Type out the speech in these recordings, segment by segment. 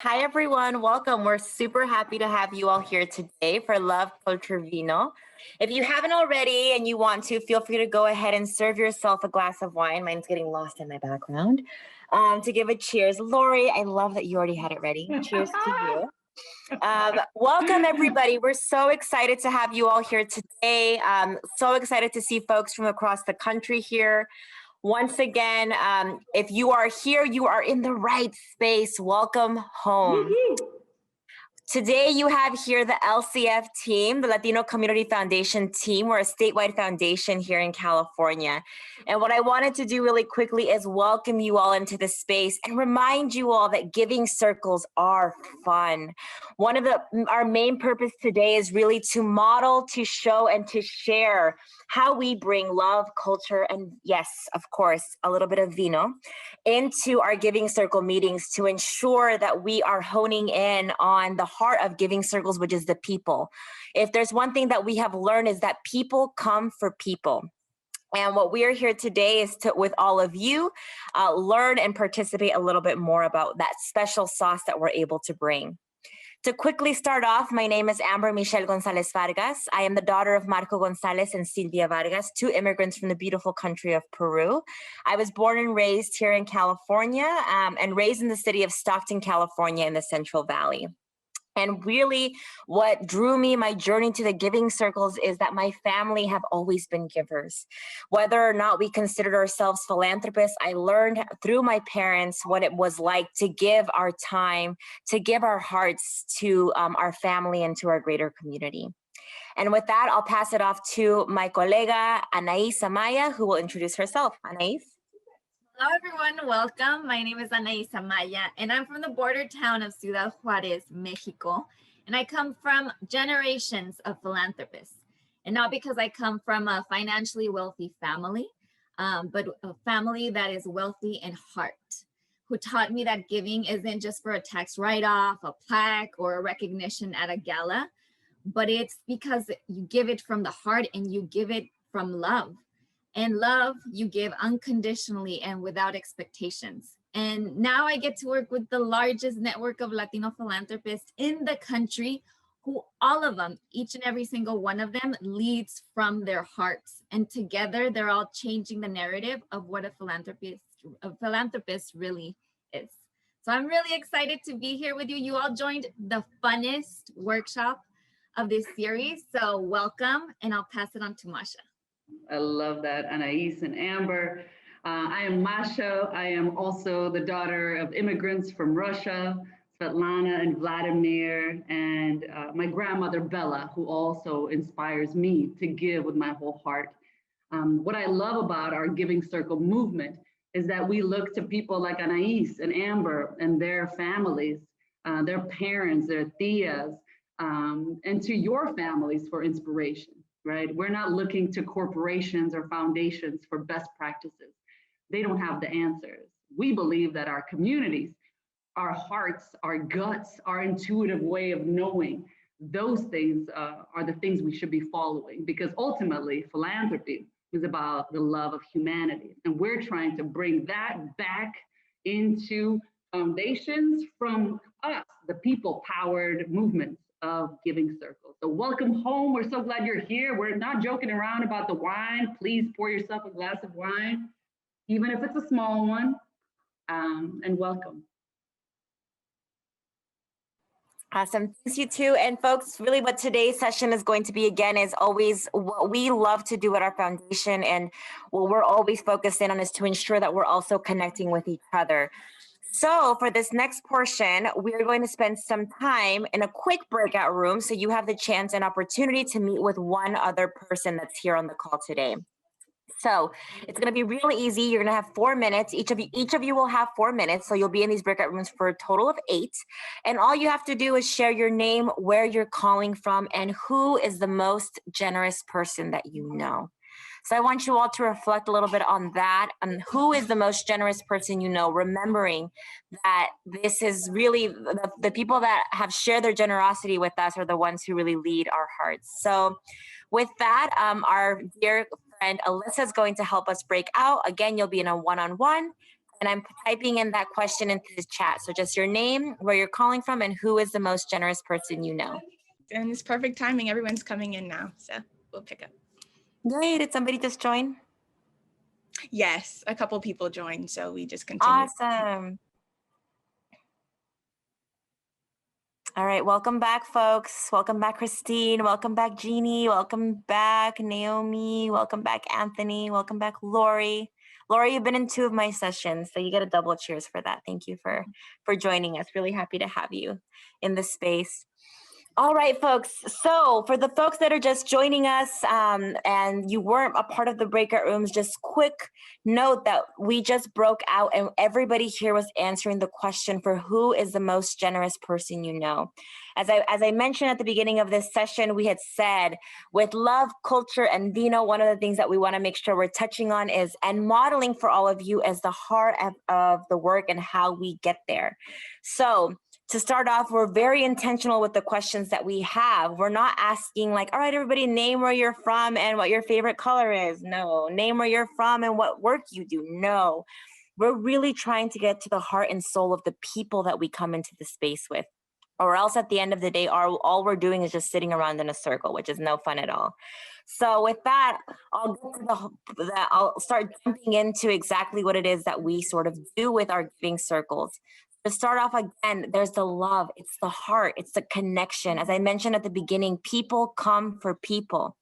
Hi, everyone. Welcome. We're super happy to have you all here today for Love Culture Vino. If you haven't already and you want to, feel free to go ahead and serve yourself a glass of wine. Mine's getting lost in my background. To give a cheers. Lori, I love that you already had it ready. Cheers to you. Welcome, everybody. We're so excited to have you all here today. So excited to see folks from across the country here. Once again, if you are here, you are in the right space. Welcome home. Today, you have here the LCF team, the Latino Community Foundation team. We're a statewide foundation here in California. And what I wanted to do really quickly is welcome you all into the space and remind you all that giving circles are fun. One of our main purpose today is really to model, to show, and to share how we bring love, culture, and yes, of course, a little bit of vino into our giving circle meetings to ensure that we are honing in on the heart of giving circles, which is the people. If there's one thing that we have learned is that people come for people. And what we are here today is to, with all of you, learn and participate a little bit more about that special sauce that we're able to bring. To quickly start off, my name is Amber Michelle Gonzales-Vargas. I am the daughter of Marco Gonzalez and Silvia Vargas, two immigrants from the beautiful country of Peru. I was born and raised here in California and raised in the city of Stockton, California in the Central Valley. And really what drew me, my journey to the giving circles, is that my family have always been givers. Whether or not we considered ourselves philanthropists, I learned through my parents what it was like to give our time, to give our hearts to our family and to our greater community. And with that, I'll pass it off to my colega, Anais Amaya, who will introduce herself. Anais? Hello, everyone. Welcome. My name is Anais, Amaya, and I'm from the border town of Ciudad Juarez, Mexico. And I come from generations of philanthropists. And not because I come from a financially wealthy family, but a family that is wealthy in heart, who taught me that giving isn't just for a tax write-off, a plaque, or a recognition at a gala, but it's because you give it from the heart and you give it from love. And love you give unconditionally and without expectations. And now I get to work with the largest network of Latino philanthropists in the country, who all of them, each and every single one of them, leads from their hearts. And together they're all changing the narrative of what a philanthropist really is. So I'm really excited to be here with you. You all joined the funnest workshop of this series. So welcome, and I'll pass it on to Masha. I love that, Anais and Amber. I am Masha. I am also the daughter of immigrants from Russia, Svetlana and Vladimir, and my grandmother, Bella, who also inspires me to give with my whole heart. What I love about our Giving Circle movement is that we look to people like Anais and Amber and their families, their parents, their tias, and to your families for inspiration. Right? We're not looking to corporations or foundations for best practices. They don't have the answers. We believe that our communities, our hearts, our guts, our intuitive way of knowing, those things are the things we should be following, because ultimately philanthropy is about the love of humanity. And we're trying to bring that back into foundations from us, the people-powered movements of Giving Circle. So welcome home. We're so glad you're here. We're not joking around about the wine. Please pour yourself a glass of wine, even if it's a small one, and welcome. Awesome. Thanks, you too. And folks, really what today's session is going to be, again, is always what we love to do at our foundation. And what we're always focused in on is to ensure that we're also connecting with each other. So for this next portion, we're going to spend some time in a quick breakout room so you have the chance and opportunity to meet with one other person that's here on the call today. So it's going to be really easy. You're going to have 4 minutes. Each of you will have 4 minutes. So you'll be in these breakout rooms for a total of 8. And all you have to do is share your name, where you're calling from, and who is the most generous person that you know. So I want you all to reflect a little bit on that, and who is the most generous person you know, remembering that this is really the people that have shared their generosity with us are the ones who really lead our hearts. So with that, our dear friend Alyssa is going to help us break out. Again, you'll be in a one-on-one. And I'm typing in that question into the chat. So just your name, where you're calling from, and who is the most generous person you know. And it's perfect timing. Everyone's coming in now, so we'll pick up. Yay, did somebody just join? Yes, a couple people joined, so we just continue. Awesome. All right, welcome back, folks. Welcome back, Christine. Welcome back, Jeannie. Welcome back, Naomi. Welcome back, Anthony. Welcome back, Lori. Lori, you've been in 2 of my sessions, so you get a double cheers for that. Thank you for joining us. Really happy to have you in this space. All right, folks. So for the folks that are just joining us and you weren't a part of the breakout rooms, just quick note that we just broke out and everybody here was answering the question for who is the most generous person you know. As I mentioned at the beginning of this session, we had said with love, culture, and Vino, one of the things that we want to make sure we're touching on is, and modeling for all of you as the heart of the work and how we get there. So to start off, we're very intentional with the questions that we have. We're not asking like, all right, everybody, name where you're from and what your favorite color is. No. Name where you're from and what work you do. No. We're really trying to get to the heart and soul of the people that we come into the space with. Or else at the end of the day, all we're doing is just sitting around in a circle, which is no fun at all. So with that, I'll start jumping into exactly what it is that we sort of do with our giving circles. To start off again, there's the love, it's the heart, it's the connection. As I mentioned at the beginning, people come for people.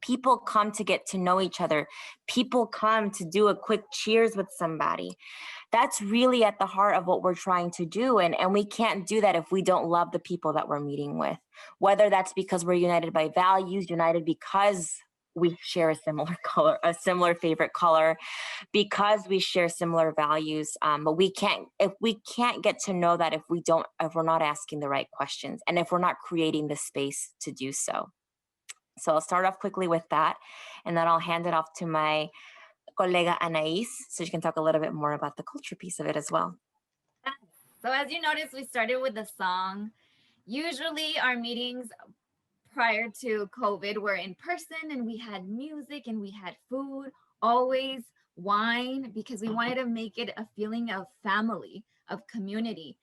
People come to get to know each other. People come to do a quick cheers with somebody. That's really at the heart of what we're trying to do. And we can't do that if we don't love the people that we're meeting with, whether that's because we're united by values, united because we share a similar color, a similar favorite color, because we share similar values. But if we can't get to know that if we're not asking the right questions and if we're not creating the space to do so. So I'll start off quickly with that, and then I'll hand it off to my colega Anais, so she can talk a little bit more about the culture piece of it as well. So as you noticed, we started with a song. Usually our meetings prior to COVID were in person and we had music and we had food, always wine, because we wanted to make it a feeling of family, of community.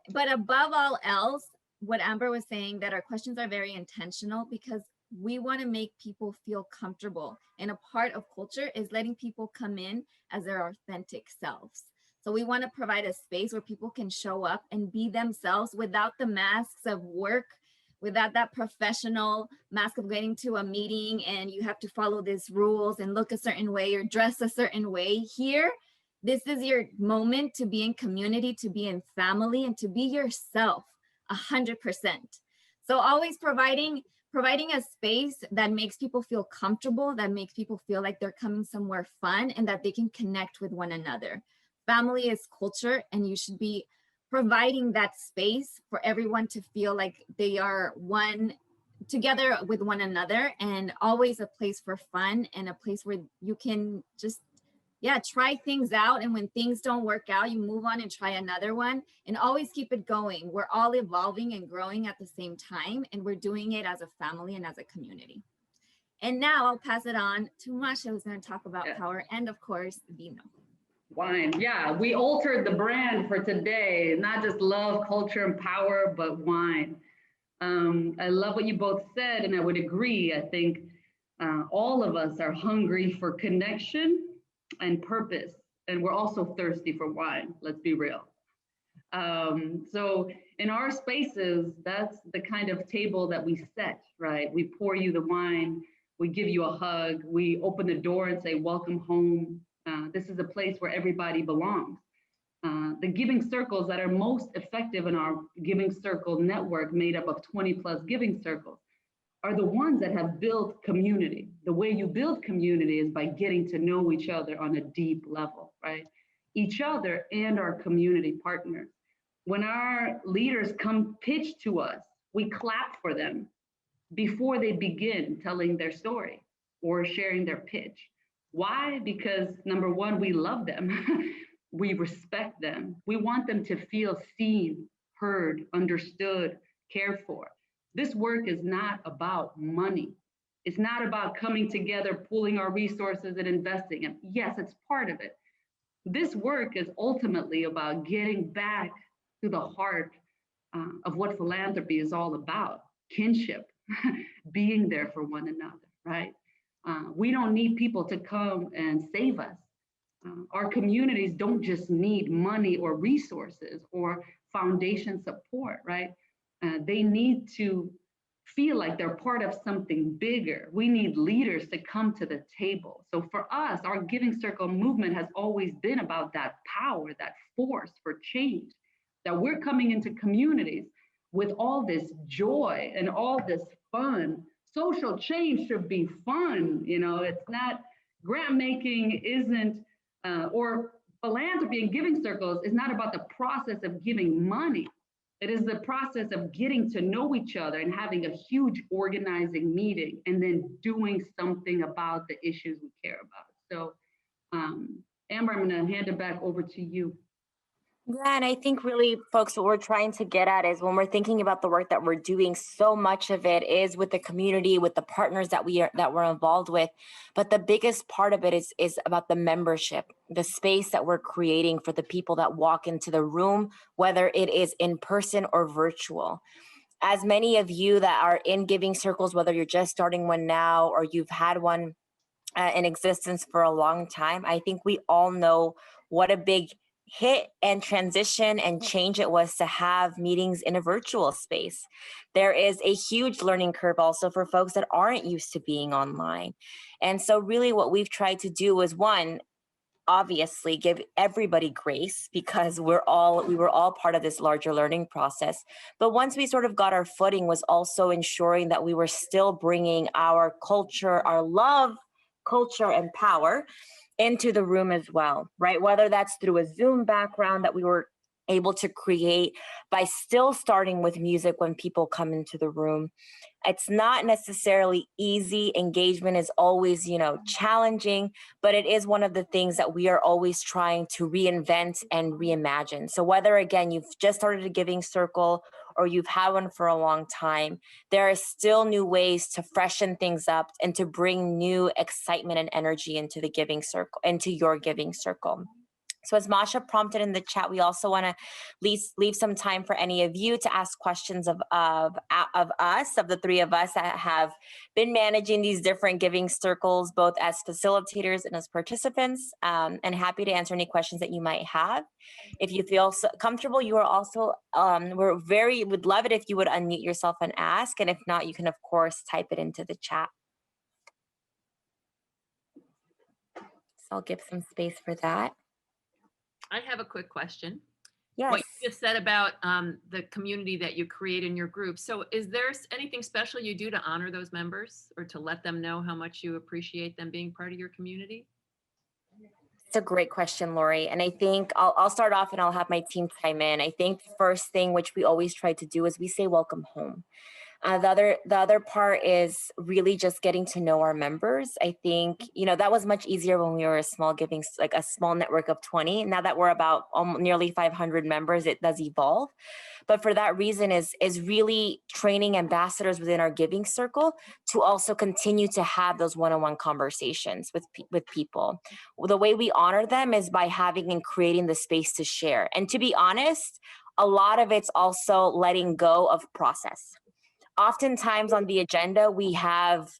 But above all else, what Amber was saying, that our questions are very intentional because we want to make people feel comfortable. And a part of culture is letting people come in as their authentic selves. So we want to provide a space where people can show up and be themselves without the masks of work, without that professional mask of getting to a meeting and you have to follow these rules and look a certain way or dress a certain way. Here, this is your moment to be in community, to be in family, and to be yourself 100%. So always providing a space that makes people feel comfortable, that makes people feel like they're coming somewhere fun and that they can connect with one another. Family is culture, and you should be providing that space for everyone to feel like they are one together with one another, and always a place for fun and a place where you can just try things out. And when things don't work out, you move on and try another one, and always keep it going. We're all evolving and growing at the same time, and we're doing it as a family and as a community. And now I'll pass it on to Masha, who's going to talk about power and, of course, Vino. Wine. Yeah, we altered the brand for today, not just love, culture, and power, but wine. I love what you both said, and I would agree. I think all of us are hungry for connection and purpose, and we're also thirsty for wine. Let's be real. So in our spaces, that's the kind of table that we set, right? We pour you the wine, we give you a hug, we open the door and say, welcome home. This is a place where everybody belongs. The giving circles that are most effective in our giving circle network, made up of 20 plus giving circles, are the ones that have built community. The way you build community is by getting to know each other on a deep level, right? Each other and our community partners. When our leaders come pitch to us, we clap for them before they begin telling their story or sharing their pitch. Why? Because number one, we love them. We respect them. We want them to feel seen, heard, understood, cared for. This work is not about money. It's not about coming together, pooling our resources and investing. And yes, it's part of it. this work is ultimately about getting back to the heart of what philanthropy is all about: kinship, being there for one another, right? We don't need people to come and save us. Our communities don't just need money or resources or foundation support, right? They need to feel like they're part of something bigger. We need leaders to come to the table. So for us, our Giving Circle movement has always been about that power, that force for change, that we're coming into communities with all this joy and all this fun. Social change should be fun. You know, it's not, grant making isn't, or philanthropy and giving circles is not about the process of giving money. It is the process of getting to know each other and having a huge organizing meeting and then doing something about the issues we care about. So, Amber, I'm going to hand it back over to you. Yeah, and I think really, folks, what we're trying to get at is when we're thinking about the work that we're doing, so much of it is with the community, with the partners that we're involved with. But the biggest part of it is about the membership, the space that we're creating for the people that walk into the room, whether it is in person or virtual. As many of you that are in giving circles, whether you're just starting one now or you've had one in existence for a long time, I think we all know what a big hit and transition and change it was to have meetings in a virtual space. There is a huge learning curve also for folks that aren't used to being online. And so really what we've tried to do is, one, obviously give everybody grace because we were all part of this larger learning process. But once we sort of got our footing, was also ensuring that we were still bringing our culture, our love, culture, and power into the room as well, right? Whether that's through a Zoom background that we were able to create by still starting with music when people come into the room. It's not necessarily easy. Engagement is always, challenging, but it is one of the things that we are always trying to reinvent and reimagine. So whether, again, you've just started a giving circle or you've had one for a long time, there are still new ways to freshen things up and to bring new excitement and energy into the giving circle, into your giving circle. So as Masha prompted in the chat, we also want to leave some time for any of you to ask questions of us, of the three of us that have been managing these different giving circles, both as facilitators and as participants, and happy to answer any questions that you might have. If you feel comfortable, you are also, would love it if you would unmute yourself and ask. And if not, you can, of course, type it into the chat. So I'll give some space for that. I have a quick question. Yes. What you just said about the community that you create in your group. So is there anything special you do to honor those members or to let them know how much you appreciate them being part of your community? It's a great question, Lori. And I think I'll start off and I'll have my team chime in. I think the first thing which we always try to do is we say welcome home. The other part is really just getting to know our members. I think, that was much easier when we were a small like a small network of 20. Now that we're about nearly 500 members, it does evolve. But for that reason is really training ambassadors within our giving circle to also continue to have those one-on-one conversations with people. The way we honor them is by having and creating the space to share. And to be honest, a lot of it's also letting go of process. Oftentimes on the agenda, we have,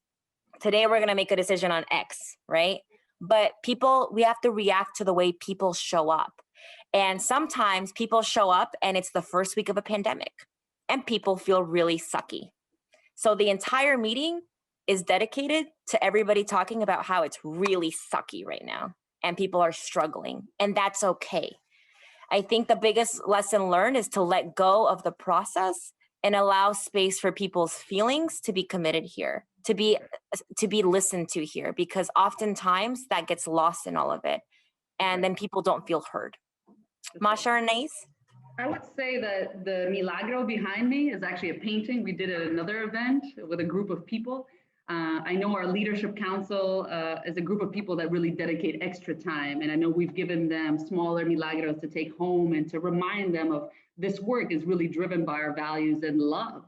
today we're going to make a decision on X, right? But we have to react to the way people show up. And sometimes people show up and it's the first week of a pandemic and people feel really sucky. So the entire meeting is dedicated to everybody talking about how it's really sucky right now and people are struggling, and that's okay. I think the biggest lesson learned is to let go of the process and allow space for people's feelings to be committed here, to be listened to here, because oftentimes that gets lost in all of it. And then people don't feel heard. Masha or Anais? I would say that the Milagro behind me is actually a painting we did at another event with a group of people. I know our leadership council is a group of people that really dedicate extra time. And I know we've given them smaller Milagros to take home and to remind them of this work is really driven by our values and love.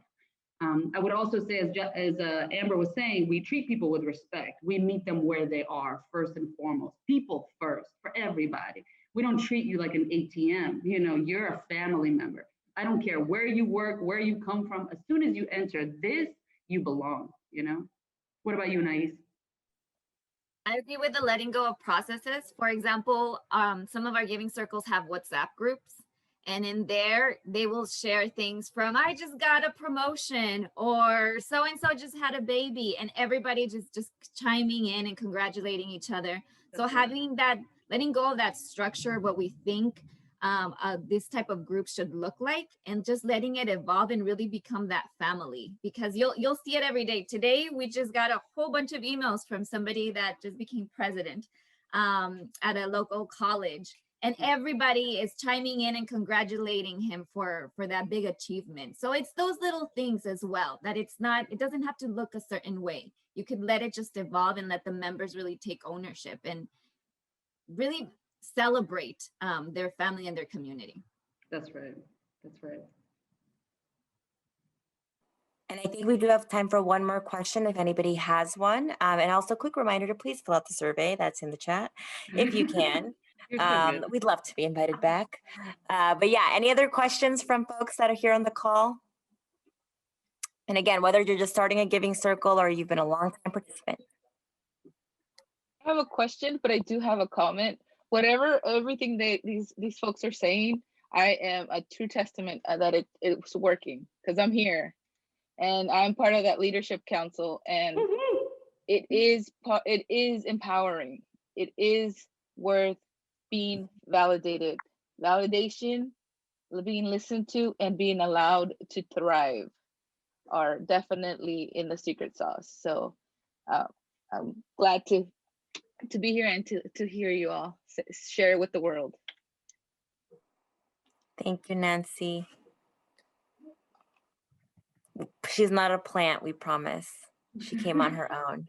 I would also say, as Amber was saying, we treat people with respect. We meet them where they are, first and foremost. People first, for everybody. We don't treat you like an ATM. You know, you're a family member. I don't care where you work, where you come from. As soon as you enter this, you belong, you know? What about you, Anais? I agree with the letting go of processes. For example, some of our giving circles have WhatsApp groups, and in there they will share things from I just got a promotion or so and so just had a baby, and everybody just chiming in and congratulating each other. So having that, letting go of that structure, what we think this type of group should look like, and just letting it evolve and really become that family, because you'll see it every day. Today we just got a whole bunch of emails from somebody that just became president at a local college, and everybody is chiming in and congratulating him for that big achievement. So it's those little things as well, that it doesn't have to look a certain way. You could let it just evolve and let the members really take ownership and really celebrate their family and their community. That's right. That's right. And I think we do have time for one more question if anybody has one. And also a quick reminder to please fill out the survey that's in the chat if you can. You're so good. We'd love to be invited back. But yeah, any other questions from folks that are here on the call? And again, whether you're just starting a giving circle or you've been a long time participant. I have a question, but I do have a comment. Everything these folks are saying, I am a true testament that it's working, because I'm here and I'm part of that leadership council, and it is empowering. It is worth being validated. Validation, being listened to, and being allowed to thrive are definitely in the secret sauce. So I'm glad to be here and to hear you all share it with the world. Thank you, Nancy. She's not a plant, we promise. She came on her own.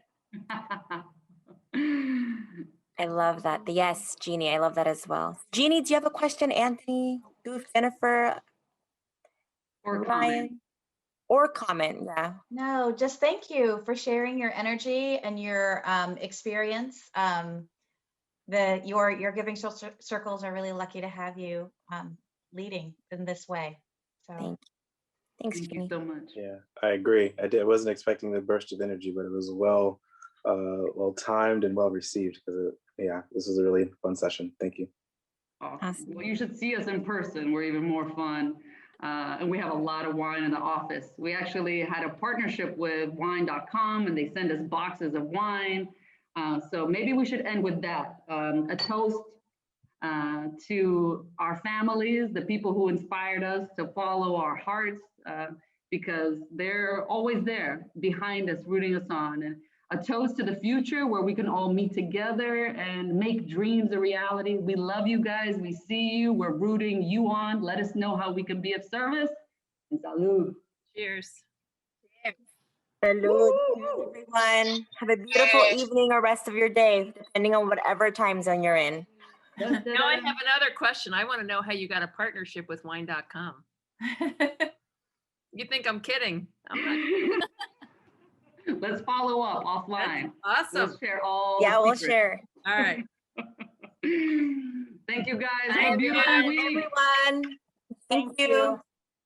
I love that. Yes, Jeannie, I love that as well. Jeannie, do you have a question? Anthony, Goof, Jennifer, Or Ryan, or comment? Yeah. No, just thank you for sharing your energy and your experience. Your giving circles are really lucky to have you leading in this way. So Thank you. Thanks, Thank Jeannie. you so much. Yeah, I agree. I wasn't expecting the burst of energy, but it was well timed and well received, because this was a really fun session. Thank you. Awesome. Well, you should see us in person. We're even more fun. And we have a lot of wine in the office. We actually had a partnership with wine.com, and they send us boxes of wine. So maybe we should end with that. A toast to our families, the people who inspired us to follow our hearts, because they're always there behind us, rooting us on. And a toast to the future, where we can all meet together and make dreams a reality. We love you guys. We see you. We're rooting you on. Let us know how we can be of service. And salud. Cheers. Salud, everyone. Have a beautiful evening or rest of your day, depending on whatever time zone you're in. Now I have another question. I want to know how you got a partnership with wine.com. You think I'm kidding? I'm not. Let's follow up offline. That's awesome. Let's share all. Yeah, we'll secrets. share. All right. Thank you guys. Bye, Have a beautiful week. everyone. Thank you.